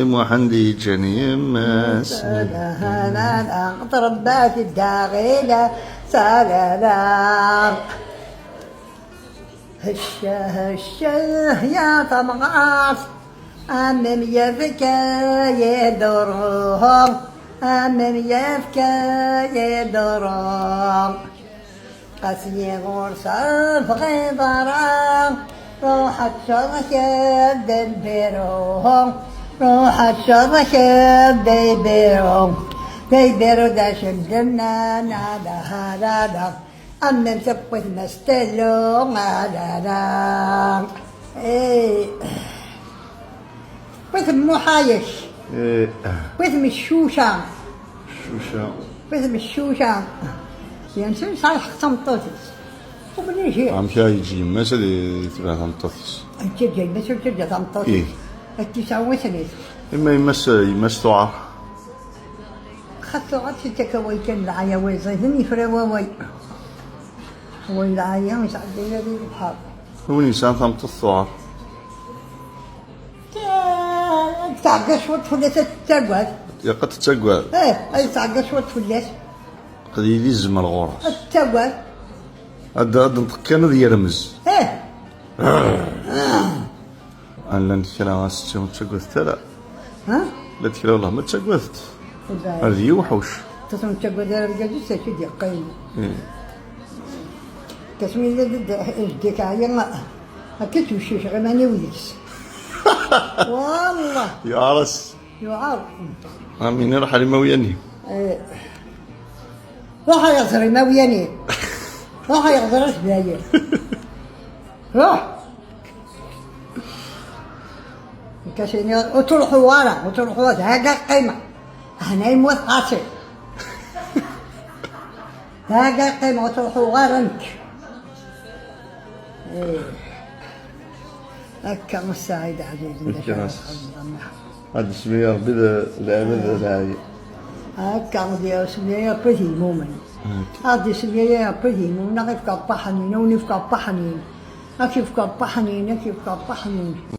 وحندي جني سلالة طربات الداخلة سلالة هشة يا طمغاس أمم يفكا يدرهم أمم يفكا يدرهم قسي غرصة بغيضرام روح الشركة دبيروهم روح الشركة دبيرو داش الجنة نادا هادا أمم تبقى مستلو نادا بثم محايش بثم الشوشة بثم الشوشة ينسون صالح تمطوطس وبنيجي عم يجي مثلا تبع تمطوطس تجي مثلا تجي تمطوطس التساوي سنين إما يمس ثعر خطوات تكوي كان العيا ويزيدني فرواوي والعيا مش عندنا ذي البحر هو الإنسان ثمط الثعر تعقش وتفلت تتجوز قد تتجوز اي تعقش وتفلت قد يلزم الغرس تتجوز هذا كان ذي يرمز أنا لن تكلم عن ستة متجوزت لا لا تكلم والله ما تجوزت هذه وحوش تسمى تجوز يا رجال سكيد يقين تسمى ضد عيا ما أكيد وشيش غماني وديس والله يا عرس يعار من راح لموياني روح يغزر موياني روح يغزر سبايا روح كاشيني وتروحوا ورا وتروحوا هاكا قيمة هنا يموت قاسي هاكا قيمة وتروحوا ورا انت هكا مساعد عزيزي هذا سمية بدا لا بدا لا هكا غدي سمية بدي مومن هذه سمية بدي مومن نغيف كبحنين ونفك بحنين أكيف كبحنين أكيف كبحنين